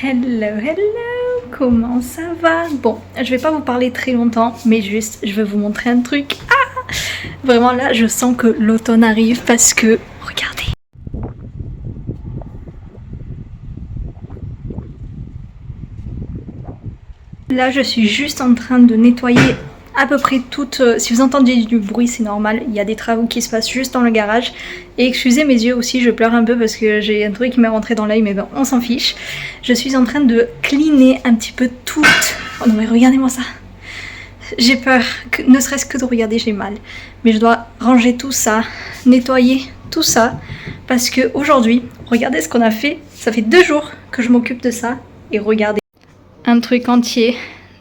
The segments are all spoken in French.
Hello, hello, comment ça va? Bon, je vais pas vous parler très longtemps, mais juste, je vais vous montrer un truc. Ah! Vraiment là, je sens que l'automne arrive parce que, regardez. Là, je suis juste en train de nettoyer à peu près toutes... si vous entendez du bruit, c'est normal. Il y a des travaux qui se passent juste dans le garage. Et excusez mes yeux aussi, je pleure un peu parce que j'ai un truc qui m'est rentré dans l'œil, mais bon, on s'en fiche. Je suis en train de cleaner un petit peu toutes... Oh non mais regardez-moi ça. J'ai peur, que, ne serait-ce que de regarder, j'ai mal. Mais je dois ranger tout ça, nettoyer tout ça. Parce que aujourd'hui, regardez ce qu'on a fait. Ça fait 2 jours que je m'occupe de ça. Et regardez. Un truc entier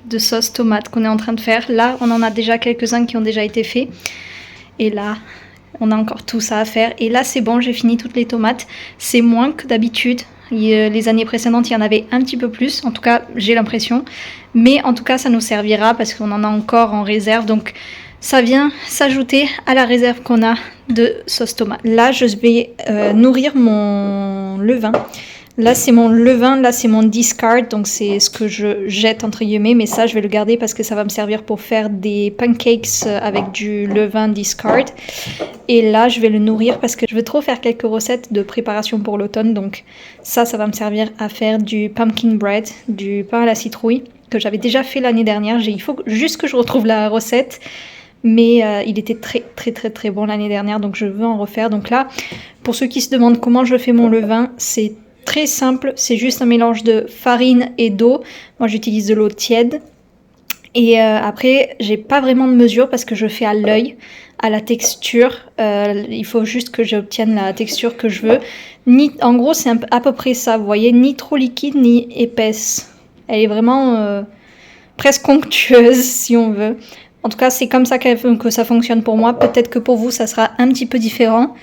de sauce tomate qu'on est en train de faire. Là, on en a déjà quelques-uns qui ont déjà été faits. Et là, on a encore tout ça à faire. Et là, c'est bon, j'ai fini toutes les tomates. C'est moins que d'habitude. Les années précédentes, il y en avait un petit peu plus. En tout cas, j'ai l'impression. Mais en tout cas, ça nous servira parce qu'on en a encore en réserve. Donc, ça vient s'ajouter à la réserve qu'on a de sauce tomate. Là, je vais nourrir mon levain. Là c'est mon levain, là c'est mon discard, donc c'est ce que je jette entre guillemets, mais ça je vais le garder parce que ça va me servir pour faire des pancakes avec du levain discard. Et là je vais le nourrir parce que je veux trop faire quelques recettes de préparation pour l'automne, donc ça va me servir à faire du pumpkin bread, du pain à la citrouille, que j'avais déjà fait l'année dernière. Il faut juste que je retrouve la recette. Mais il était très bon l'année dernière, donc je veux en refaire. Donc là, pour ceux qui se demandent comment je fais mon levain, c'est très simple, c'est juste un mélange de farine et d'eau. Moi j'utilise de l'eau tiède. Et après, j'ai pas vraiment de mesure parce que je fais à l'œil, à la texture. Il faut juste que j'obtienne la texture que je veux. En gros, c'est à peu près ça, vous voyez, ni trop liquide ni épaisse. Elle est vraiment presque onctueuse si on veut. En tout cas, c'est comme ça que ça fonctionne pour moi. Peut-être que pour vous, ça sera un petit peu différent.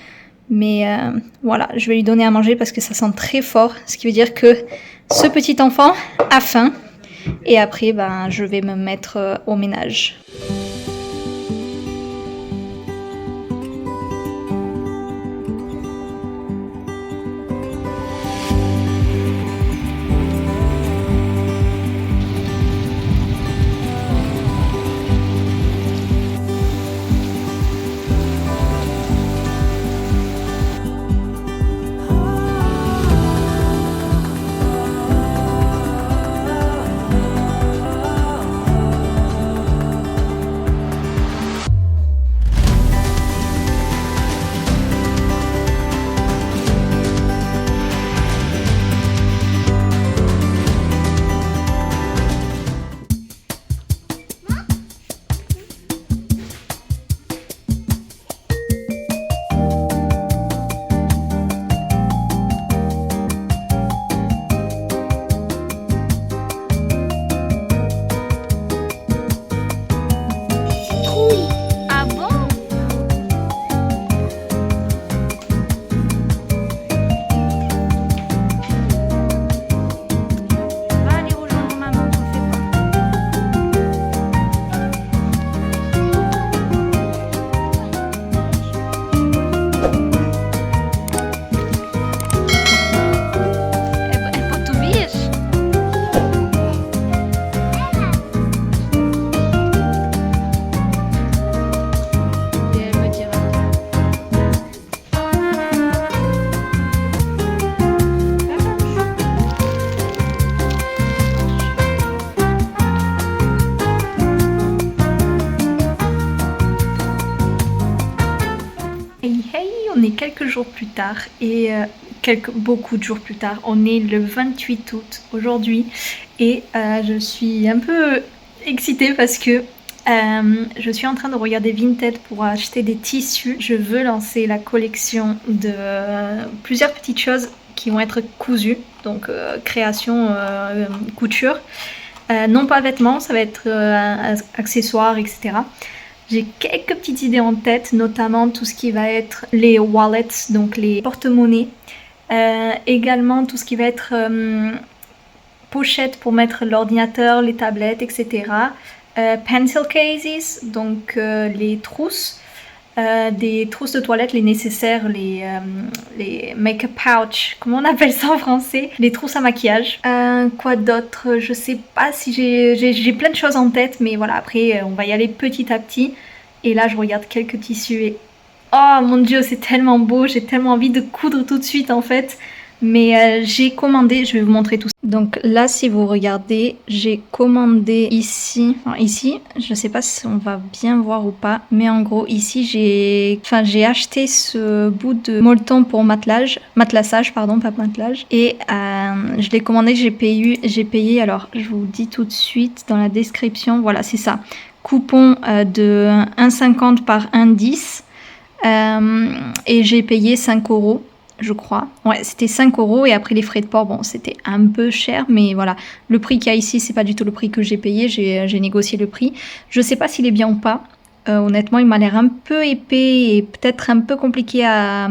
Mais voilà, je vais lui donner à manger parce que ça sent très fort. Ce qui veut dire que ce petit enfant a faim. Et après, je vais me mettre au ménage. On est quelques jours plus tard et beaucoup de jours plus tard. On est le 28 août aujourd'hui et je suis un peu excitée parce que je suis en train de regarder Vinted pour acheter des tissus. Je veux lancer la collection de plusieurs petites choses qui vont être cousues, donc création, couture. Non pas vêtements, ça va être accessoires, etc. J'ai quelques petites idées en tête, notamment tout ce qui va être les wallets, donc les porte-monnaies. Également tout ce qui va être pochettes pour mettre l'ordinateur, les tablettes, etc. Pencil cases, donc les trousses. Des trousses de toilette, les nécessaires, les make-up pouch, comment on appelle ça en français, les trousses à maquillage. Quoi d'autre, je sais pas si j'ai plein de choses en tête, mais voilà, après on va y aller petit à petit. Et là je regarde quelques tissus et oh mon dieu, c'est tellement beau, j'ai tellement envie de coudre tout de suite en fait. Mais j'ai commandé, je vais vous montrer tout ça. Donc là, si vous regardez, j'ai commandé ici, enfin ici, je sais pas si on va bien voir ou pas, mais en gros ici j'ai acheté ce bout de molleton pour matelassage pardon, pas matelas, et je l'ai commandé, j'ai payé, alors je vous dis tout de suite dans la description, voilà c'est ça, coupon de 1,50 par 1,10 et j'ai payé 5 €. Je crois. Ouais, c'était 5 € et après les frais de port, bon, c'était un peu cher, mais voilà. Le prix qu'il y a ici, c'est pas du tout le prix que j'ai payé, j'ai négocié le prix. Je sais pas s'il est bien ou pas. Honnêtement, il m'a l'air un peu épais et peut-être un peu compliqué à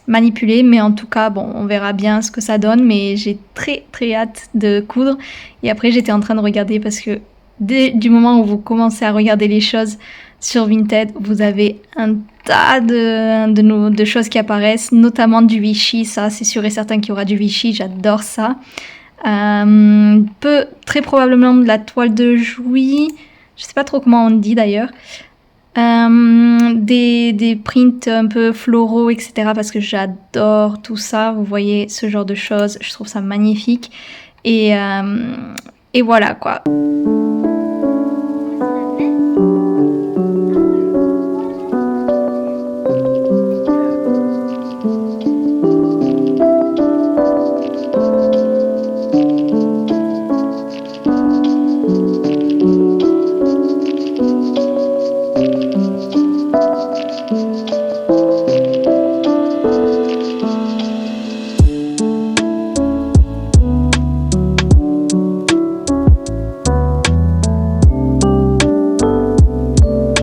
manipuler, mais en tout cas, bon, on verra bien ce que ça donne, mais j'ai très très hâte de coudre. Et après, j'étais en train de regarder parce que dès du moment où vous commencez à regarder les choses sur Vinted, vous avez un tas de choses qui apparaissent, notamment du Vichy, ça c'est sûr et certain qu'il y aura du Vichy, j'adore ça. Très probablement de la toile de Jouy, je sais pas trop comment on dit d'ailleurs. Des prints un peu floraux, etc. parce que j'adore tout ça, vous voyez ce genre de choses, je trouve ça magnifique. Et voilà quoi.